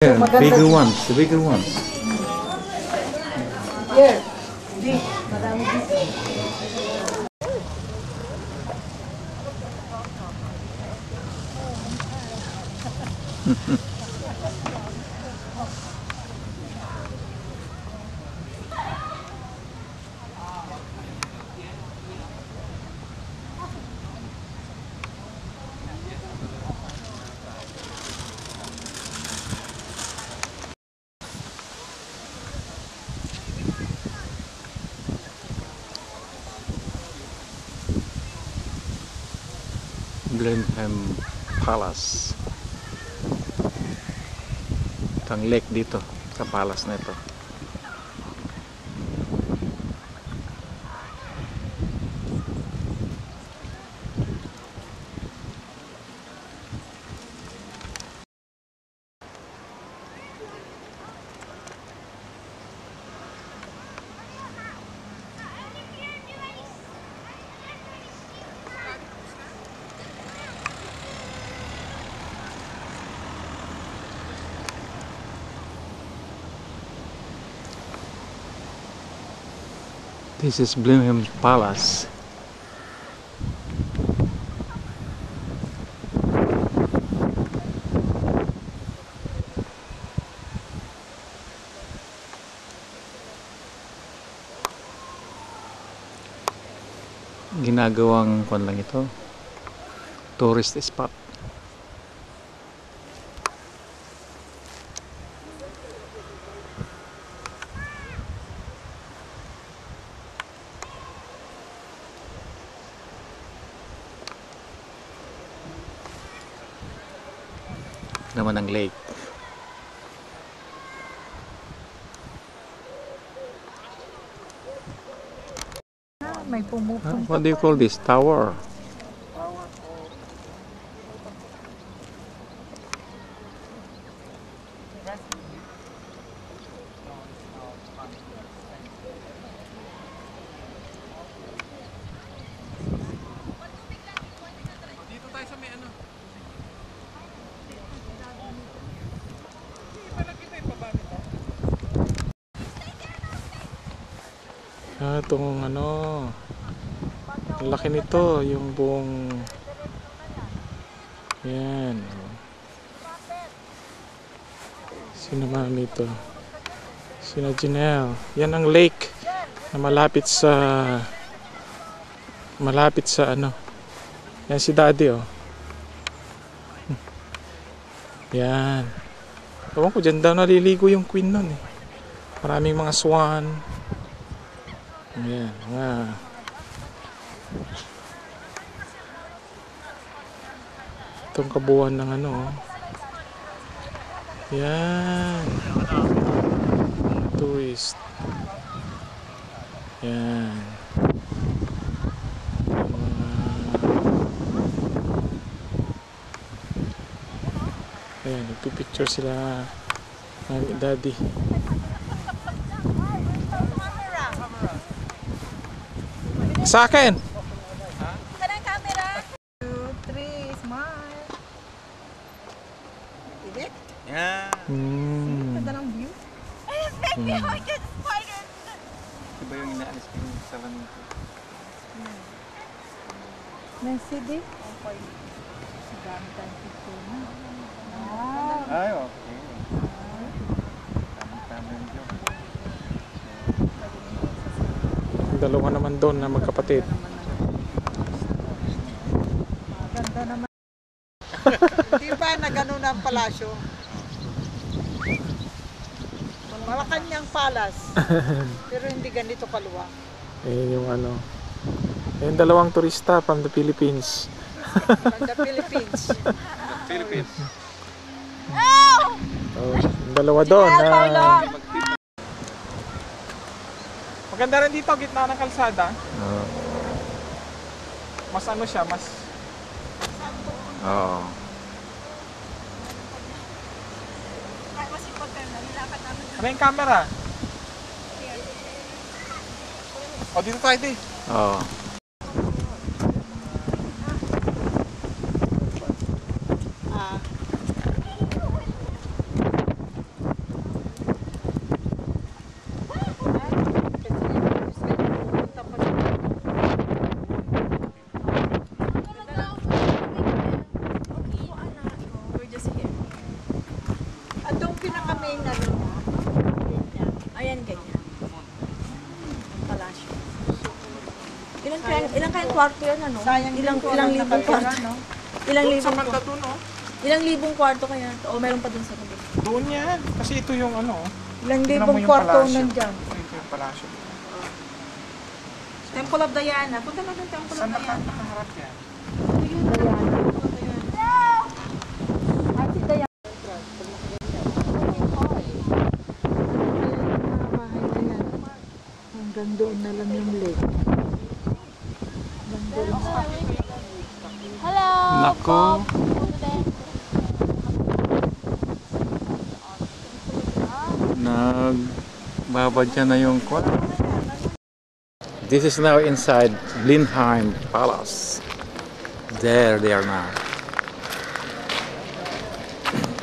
Yeah, bigger ones, the bigger ones. Here, di, marami dito. Blenheim Palace. Ito ang lake dito sa palace na ito. This is Blenheim Palace. Ginagawang kwan lang ito, tourist spot. Naman ang lake. May pumupunta. What do you call this? Tower? Dito tayo sa may ano. Itong ano, ang laki nito, yung buong yan. Sino man nito? Sino Janelle? Yan ang lake na malapit sa ano. Yan si Daddy, oh. Yan. Ewan ko, dyan daw naliligo yung queen nun eh. Maraming mga swan. Ayan, wow. Itong kabuuan ng ano, oh. Yan. Tourist. Yan. Ayan, nagpipicture sila ng Daddy. Sa akin! Kanang camera. 2, 3, smile. Idik? Yeah. Ganda ng view. Iba yung inaalis ko yung salan nito. Nice di? Gamit ang picture na. Wow. Ay, okay. Tama yung joke. Dalawa naman doon na magkapatid. Ganda naman. Di ba na gano'n ang palasyo? Malacanang Palace. Pero hindi ganito kaluwag. Ayan yung ano. Ayan dalawang turista from the Philippines. From the Philippines. Philippines. Oh, yung dalawa doon na Maganda rin dito, gitna ng kalsada. oh. Mas ano siya, mas... Oo. Ano yung camera? O, dito tayo di. Oo. pinakaming ano. Ayan, ganyan. Palasyo. Ilang kayang kwarto yan, ano? Sayang Ilang din ko lang libong nakatira, kwarto? no? Ilang Doon sa libong banda kwarto? doon, oh. Ilang libong kwarto kaya? O meron pa dun sa gabi? Doon yan. Kasi ito yung ano, oh. Ilang Tingnan mo libong yung kwarto palasyo. nandyan. Ito yung palasyo. Temple of Diana. Punta natin Temple of Saan Diana. nakaharap yan? Hanggang doon na lang yung lake. Nako. Nagbabadya na yung kwan. This is now inside Blenheim Palace. There they are now.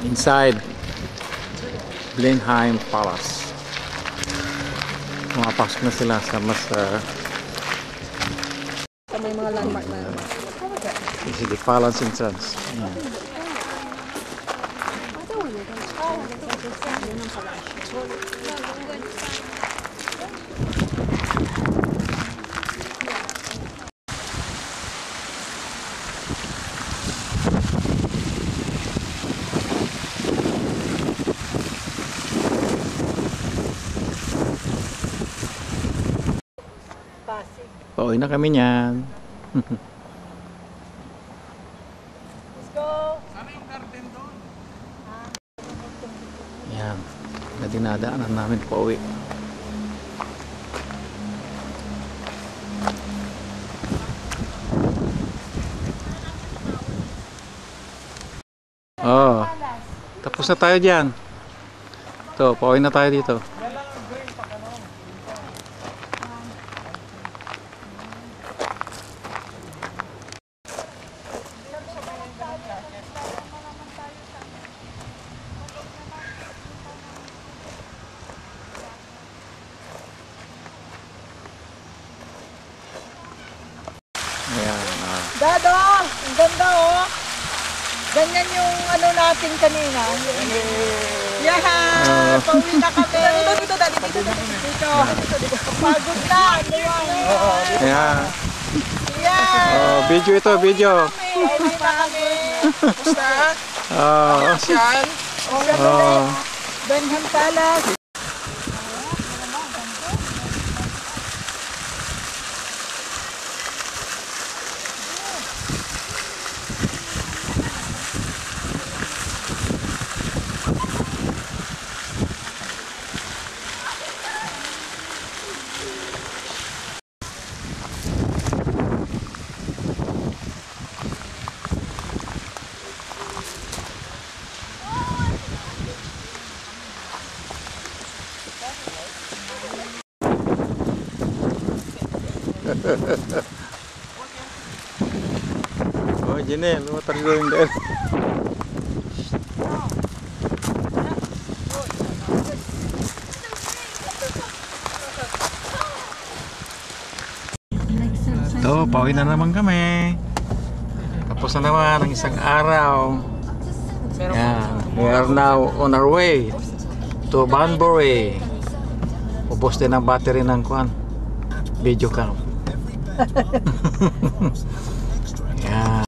Inside Blenheim Palace. Pumapasok na sila sa mas May mga landmark na. this is the palace entrance. Ayan. Pauwi na kami niyan. Sana yung garden doon. Yan. Na dinadaanan namin pauwi. Oh. Tapos na tayo diyan. To, pauwi na tayo dito. Ayan. Dado! Ang ganda oh! Ganyan yung ano natin kanina. Yaha! Pauwi na kami! Dito, dito. Pagod na! Ano yan? Ayan. Yeah! Oh, video ito, video. Pauwi na kami! Basta, Oh. yan. Oh. Benham Palace! Oh, Janelle, what are you doing there? Ito, pauwi na naman kami. Tapos na naman ang isang araw. Yan. We are now on our way to Banbury. Ubos din ang battery ng kwan. Video cam. Yan.